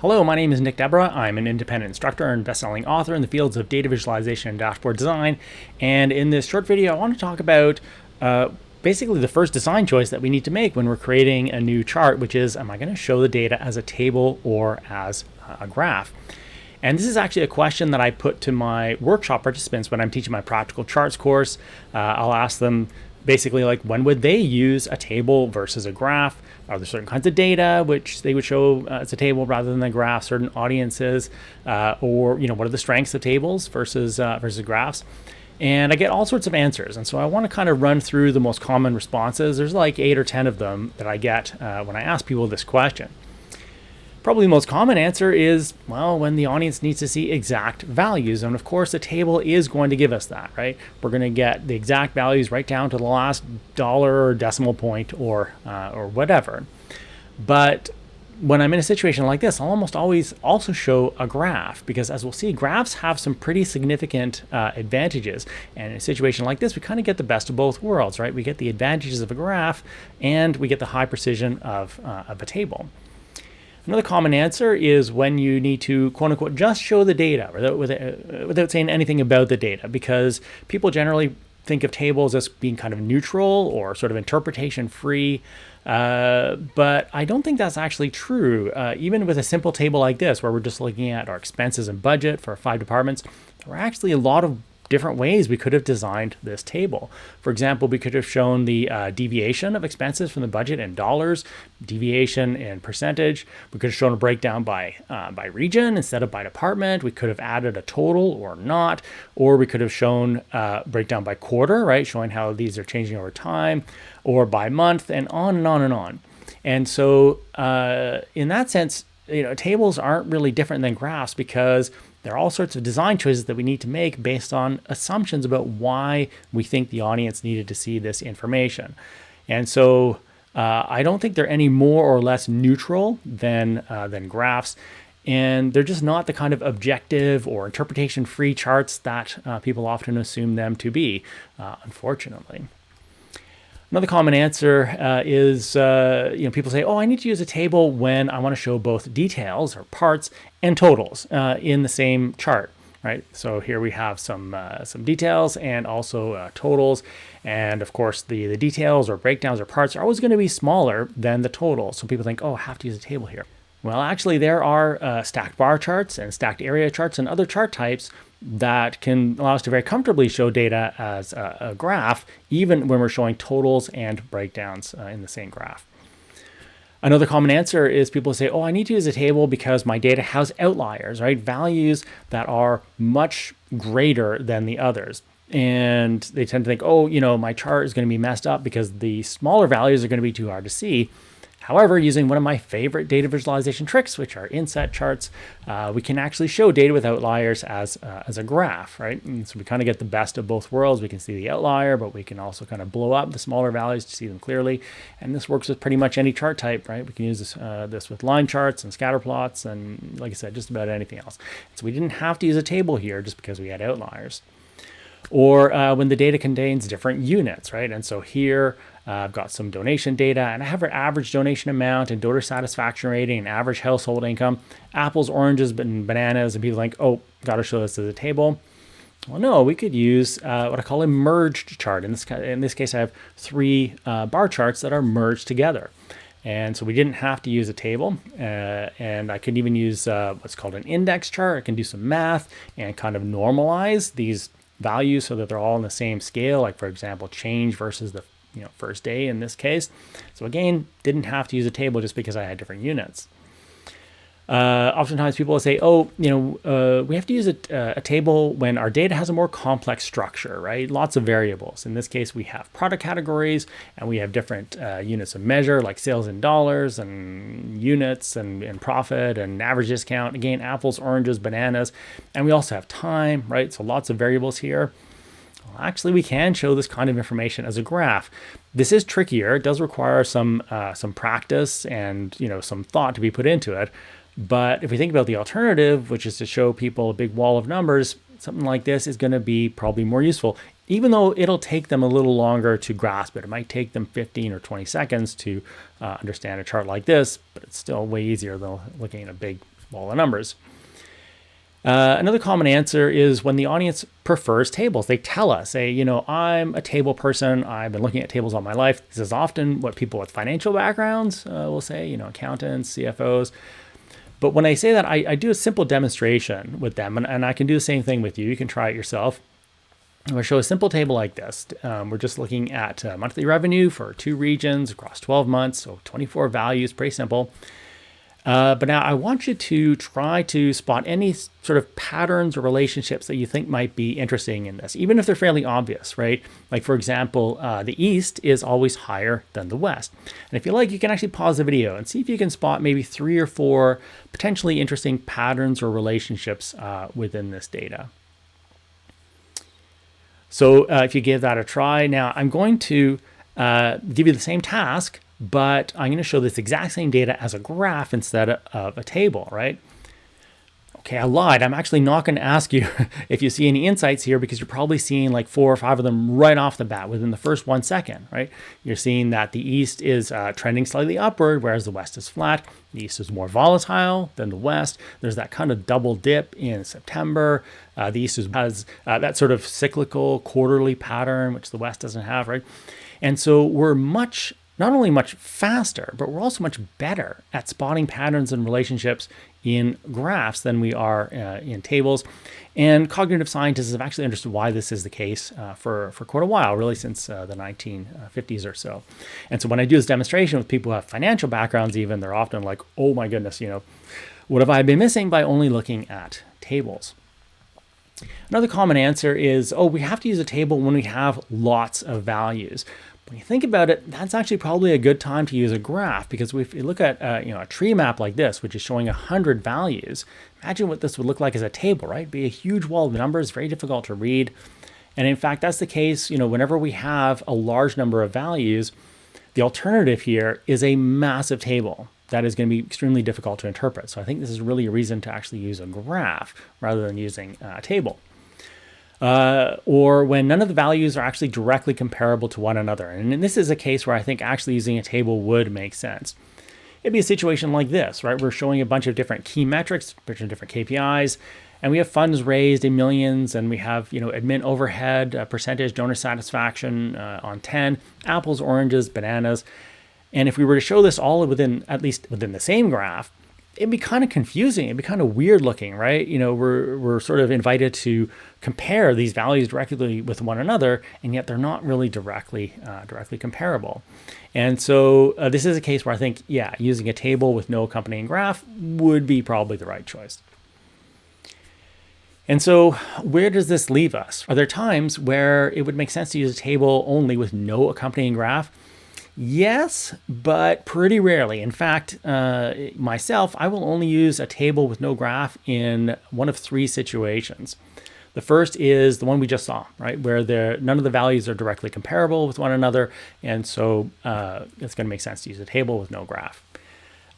Hello, my name is Nick Deborah. I'm an independent instructor and best-selling author in the fields of data visualization and dashboard design. And in this short video, I want to talk about basically the first design choice that we need to make when we're creating a new chart, which is, am I going to show the data as a table or as a graph? And this is actually a question that I put to my workshop participants when I'm teaching my practical charts course. I'll ask them basically like, when would they use a table versus a graph? Are there certain kinds of data which they would show as a table rather than a graph, certain audiences, or what are the strengths of tables versus graphs? And I get all sorts of answers. And so I want to kind of run through the most common responses. There's like 8 or 10 of them that I get when I ask people this question. Probably the most common answer is, well, when the audience needs to see exact values. And of course, a table is going to give us that, right? We're going to get the exact values right down to the last dollar or decimal point or whatever. But when I'm in a situation like this, I'll almost always also show a graph, because as we'll see, graphs have some pretty significant advantages. And in a situation like this, we kind of get the best of both worlds, right? We get the advantages of a graph and we get the high precision of a table. Another common answer is when you need to, quote unquote, just show the data without saying anything about the data, because people generally think of tables as being kind of neutral or sort of interpretation free. But I don't think that's actually true. Even with a simple table like this, where we're just looking at our expenses and budget for 5 departments, there are actually a lot of different ways we could have designed this table. For example, we could have shown the deviation of expenses from the budget in dollars, deviation in percentage. We could have shown a breakdown by region instead of by department. We could have added a total or not, or we could have shown breakdown by quarter, right, showing how these are changing over time, or by month, and on and on and on. And so in that sense, tables aren't really different than graphs, because there are all sorts of design choices that we need to make based on assumptions about why we think the audience needed to see this information. And so I don't think they're any more or less neutral than graphs. And they're just not the kind of objective or interpretation-free charts that people often assume them to be, unfortunately. Another common answer is, people say, oh, I need to use a table when I want to show both details or parts and totals in the same chart, right? So here we have some details and also totals. And of course, the details or breakdowns or parts are always going to be smaller than the totals. So people think, oh, I have to use a table here. Well, actually, there are stacked bar charts and stacked area charts and other chart types that can allow us to very comfortably show data as a graph, even when we're showing totals and breakdowns in the same graph. Another common answer is people say, oh, I need to use a table because my data has outliers, right? Values that are much greater than the others. And they tend to think, oh, my chart is going to be messed up because the smaller values are going to be too hard to see. However, using one of my favorite data visualization tricks, which are inset charts, we can actually show data with outliers as a graph, right? And so we kind of get the best of both worlds. We can see the outlier, but we can also kind of blow up the smaller values to see them clearly. And this works with pretty much any chart type, right? We can use this with line charts and scatter plots and, like I said, just about anything else. So we didn't have to use a table here just because we had outliers. Or when the data contains different units, right? And so here I've got some donation data, and I have an average donation amount and donor satisfaction rating and average household income, apples, oranges, and bananas, and people think, oh, got to show this as a table. Well, no, we could use what I call a merged chart. In this case, I have 3 bar charts that are merged together. And so we didn't have to use a table, and I could even use what's called an index chart. I can do some math and kind of normalize these values so that they're all on the same scale, like for example, change versus the first day in this case. So again, didn't have to use a table just because I had different units. Oftentimes people will say, oh, we have to use a table when our data has a more complex structure, right? Lots of variables. In this case, we have product categories and we have different units of measure like sales in dollars and units and profit and average discount. Again, apples, oranges, bananas. And we also have time, right? So lots of variables here. Well, actually, we can show this kind of information as a graph. This is trickier. It does require some practice and some thought to be put into it. But if we think about the alternative, which is to show people a big wall of numbers, something like this is going to be probably more useful, even though it'll take them a little longer to grasp it. It might take them 15 or 20 seconds to understand a chart like this, but it's still way easier than looking at a big wall of numbers. Another common answer is when the audience prefers tables. They tell us, say, I'm a table person. I've been looking at tables all my life. This is often what people with financial backgrounds will say, accountants, CFOs. But when I say that, I do a simple demonstration with them, and I can do the same thing with you. You can try it yourself. I'm going to show a simple table like this. We're just looking at monthly revenue for 2 regions across 12 months, so 24 values, pretty simple. But now I want you to try to spot any sort of patterns or relationships that you think might be interesting in this, even if they're fairly obvious, right? Like, for example, the East is always higher than the West. And if you like, you can actually pause the video and see if you can spot maybe 3 or 4 potentially interesting patterns or relationships within this data. So if you give that a try, now I'm going to give you the same task, but I'm going to show this exact same data as a graph instead of a table, right? Okay, I lied. I'm actually not going to ask you if you see any insights here, because you're probably seeing like 4 or 5 of them right off the bat within the first 1 second, right? You're seeing that the East is trending slightly upward, whereas the West is flat. The East is more volatile than the West. There's that kind of double dip in September. The East has that sort of cyclical quarterly pattern, which the West doesn't have, right? And so we're not only much faster, but we're also much better at spotting patterns and relationships in graphs than we are in tables. And cognitive scientists have actually understood why this is the case for quite a while, really since the 1950s or so. And so when I do this demonstration with people who have financial backgrounds even, they're often like, oh my goodness, what have I been missing by only looking at tables? Another common answer is, we have to use a table when we have lots of values. When you think about it, that's actually probably a good time to use a graph, because if you look at a tree map like this, which is showing 100 values, imagine what this would look like as a table, right? It'd be a huge wall of numbers, very difficult to read. And in fact, that's the case, whenever we have a large number of values, the alternative here is a massive table that is going to be extremely difficult to interpret. So I think this is really a reason to actually use a graph rather than using a table. Or when none of the values are actually directly comparable to one another. And this is a case where I think actually using a table would make sense. It'd be a situation like this, right? We're showing a bunch of different key metrics, a bunch of different KPIs, and we have funds raised in millions, and we have, admin overhead, percentage, donor satisfaction on 10, apples, oranges, bananas. And if we were to show this all at least within the same graph, it'd be kind of confusing. It'd be kind of weird looking, right? We're sort of invited to compare these values directly with one another, and yet they're not really directly comparable. And so this is a case where I think, using a table with no accompanying graph would be probably the right choice. And so where does this leave us? Are there times where it would make sense to use a table only with no accompanying graph? Yes, but pretty rarely. In fact, myself, I will only use a table with no graph in one of 3 situations. The first is the one we just saw, right, where none of the values are directly comparable with one another, and so it's going to make sense to use a table with no graph.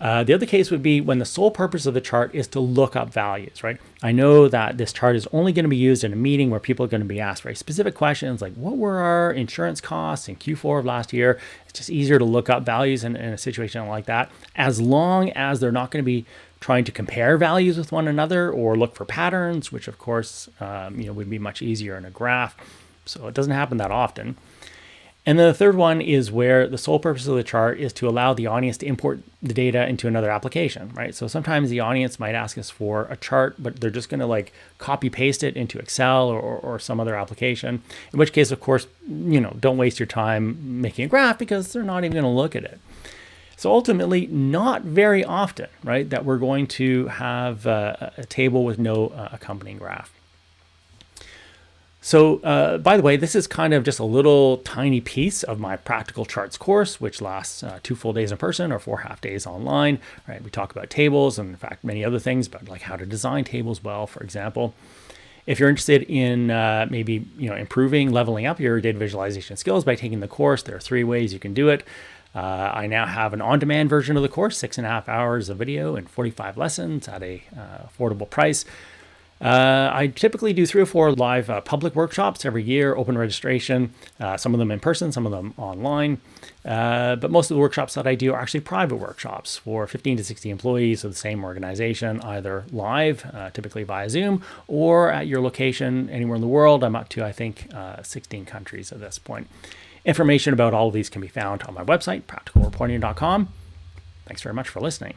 The other case would be when the sole purpose of the chart is to look up values, right? I know that this chart is only going to be used in a meeting where people are going to be asked very specific questions like, what were our insurance costs in Q4 of last year? It's just easier to look up values in a situation like that, as long as they're not going to be trying to compare values with one another or look for patterns, which of course, would be much easier in a graph. So it doesn't happen that often. And then the third one is where the sole purpose of the chart is to allow the audience to import the data into another application, right? So sometimes the audience might ask us for a chart, but they're just going to copy paste it into Excel or some other application, in which case, of course, don't waste your time making a graph because they're not even going to look at it. So ultimately, not very often, right, that we're going to have a table with no accompanying graph. So, by the way, this is kind of just a little tiny piece of my practical charts course, which lasts 2 full days in person or 4 half days online. Right? We talk about tables and, in fact, many other things, but like how to design tables well, for example. If you're interested in maybe improving, leveling up your data visualization skills by taking the course, there are 3 ways you can do it. I now have an on-demand version of the course, 6.5 hours of video and 45 lessons at a affordable price. I typically do 3 or 4 live public workshops every year, open registration, some of them in person, some of them online. But most of the workshops that I do are actually private workshops for 15 to 60 employees of the same organization, either live, typically via Zoom, or at your location anywhere in the world. I'm up to, I think, 16 countries at this point. Information about all of these can be found on my website, practicalreporting.com. Thanks very much for listening.